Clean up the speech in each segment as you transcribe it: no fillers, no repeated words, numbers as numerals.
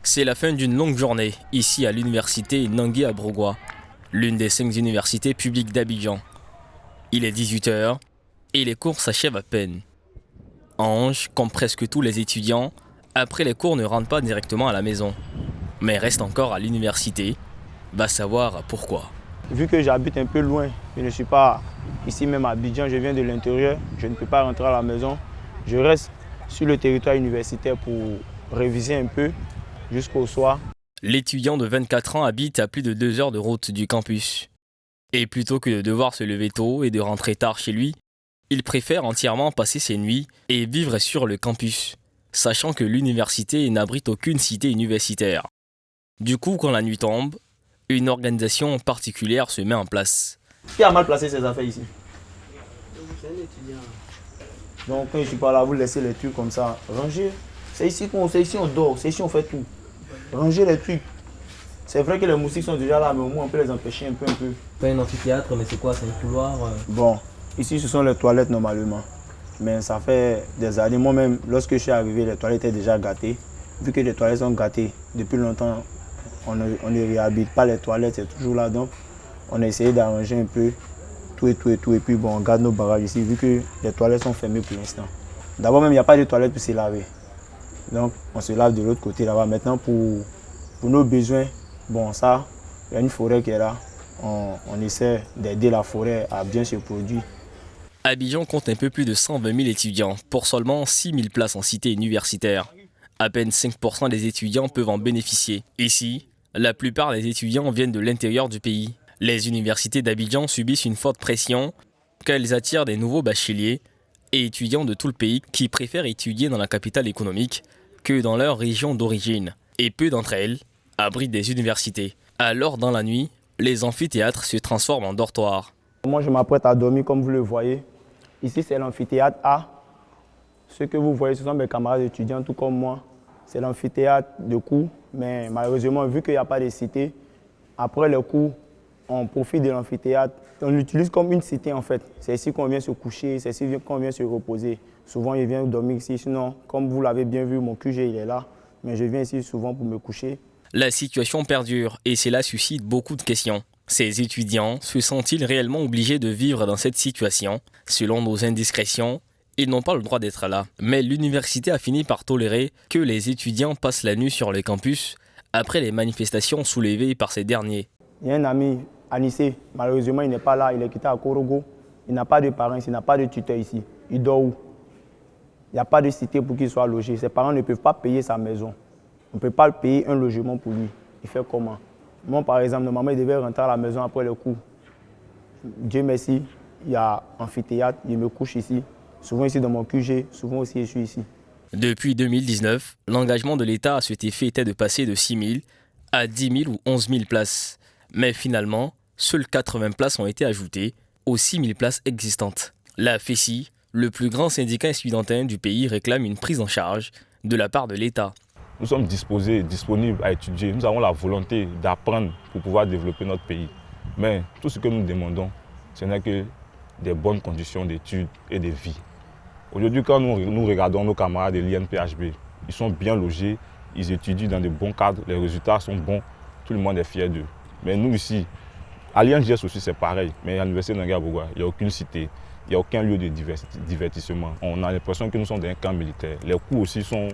C'est la fin d'une longue journée, ici à l'université Nangui à Brogoua, l'une des 5 universités publiques d'Abidjan. Il est 18h et les cours s'achèvent à peine. Ange, comme presque tous les étudiants, après les cours ne rentre pas directement à la maison, mais reste encore à l'université, va savoir pourquoi. Vu que j'habite un peu loin, je ne suis pas ici même à Abidjan, je viens de l'intérieur, je ne peux pas rentrer à la maison. Je reste sur le territoire universitaire pour réviser un peu jusqu'au soir. L'étudiant de 24 ans habite à plus de 2 heures de route du campus. Et plutôt que de devoir se lever tôt et de rentrer tard chez lui, il préfère entièrement passer ses nuits et vivre sur le campus, sachant que l'université n'abrite aucune cité universitaire. Du coup, quand la nuit tombe, une organisation particulière se met en place. Qui a mal placé ses affaires ici? C'est un étudiant. Donc quand je ne suis pas là, vous laissez les trucs comme ça. Rangez. C'est ici on dort, c'est ici on fait tout. Rangez les trucs. C'est vrai que les moustiques sont déjà là, mais au moins on peut les empêcher un peu. Pas un amphithéâtre, mais c'est quoi? C'est un couloir Bon, ici ce sont les toilettes normalement. Mais ça fait des années, moi-même, lorsque je suis arrivé, les toilettes étaient déjà gâtées. Vu que les toilettes sont gâtées, depuis longtemps, on ne réhabite pas les toilettes, c'est toujours là. Donc on a essayé d'arranger un peu tout. Et puis bon, on garde nos barrages ici, vu que les toilettes sont fermées pour l'instant. D'abord même, il n'y a pas de toilettes pour se laver. Donc on se lave de l'autre côté là-bas. Maintenant, pour nos besoins, bon ça, il y a une forêt qui est là. On essaie d'aider la forêt à bien se produire. Abidjan compte un peu plus de 120 000 étudiants pour seulement 6 000 places en cité universitaire. À peine 5% des étudiants peuvent en bénéficier. Ici, la plupart des étudiants viennent de l'intérieur du pays. Les universités d'Abidjan subissent une forte pression car elles attirent des nouveaux bacheliers et étudiants de tout le pays qui préfèrent étudier dans la capitale économique que dans leur région d'origine. Et peu d'entre elles abritent des universités. Alors dans la nuit, les amphithéâtres se transforment en dortoirs. Moi je m'apprête à dormir comme vous le voyez. Ici c'est l'amphithéâtre A. Ce que vous voyez ce sont mes camarades étudiants tout comme moi. C'est l'amphithéâtre de cours, mais malheureusement vu qu'il n'y a pas de cité, après les cours, on profite de l'amphithéâtre. On l'utilise comme une cité en fait. C'est ici qu'on vient se coucher, c'est ici qu'on vient se reposer. Souvent, je viens dormir ici. Sinon, comme vous l'avez bien vu, mon QG il est là. Mais je viens ici souvent pour me coucher. La situation perdure et cela suscite beaucoup de questions. Ces étudiants se sentent-ils réellement obligés de vivre dans cette situation? Selon nos indiscrétions, ils n'ont pas le droit d'être là. Mais l'université a fini par tolérer que les étudiants passent la nuit sur le campus après les manifestations soulevées par ces derniers. Il y a un ami, Anissé, malheureusement il n'est pas là, il est quitté à Korogo. Il n'a pas de parents ici, il n'a pas de tuteur ici. Il dort où? Il n'y a pas de cité pour qu'il soit logé. Ses parents ne peuvent pas payer sa maison. On ne peut pas payer un logement pour lui. Il fait comment? Moi par exemple, normalement il devait rentrer à la maison après le cours. Dieu merci, il y a amphithéâtre, il me couche ici. Souvent ici dans mon QG, souvent aussi je suis ici. Depuis 2019, l'engagement de l'État à cet effet était de passer de 6 000 à 10 000 ou 11 000 places. Mais finalement, seules 80 places ont été ajoutées aux 6 000 places existantes. La FESI, le plus grand syndicat estudiantin du pays, réclame une prise en charge de la part de l'État. Nous sommes disposés, disponibles à étudier. Nous avons la volonté d'apprendre pour pouvoir développer notre pays. Mais tout ce que nous demandons, ce n'est que des bonnes conditions d'études et de vie. Aujourd'hui, quand nous regardons nos camarades de l'INPHB, ils sont bien logés, ils étudient dans de bons cadres, les résultats sont bons, tout le monde est fier d'eux. Mais nous ici, à l'INGS aussi c'est pareil, mais à l'université de Nangui à Brogoua, il n'y a aucune cité, il n'y a aucun lieu de divertissement. On a l'impression que nous sommes dans un camp militaire. Les cours aussi sont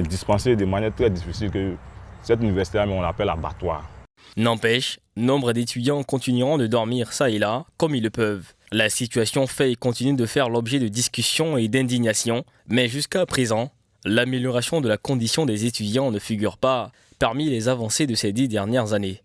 dispensés de manière très difficile que cette université-là, on l'appelle abattoir. N'empêche, nombre d'étudiants continueront de dormir ça et là, comme ils le peuvent. La situation fait et continue de faire l'objet de discussions et d'indignation, mais jusqu'à présent, l'amélioration de la condition des étudiants ne figure pas parmi les avancées de ces 10 dernières années.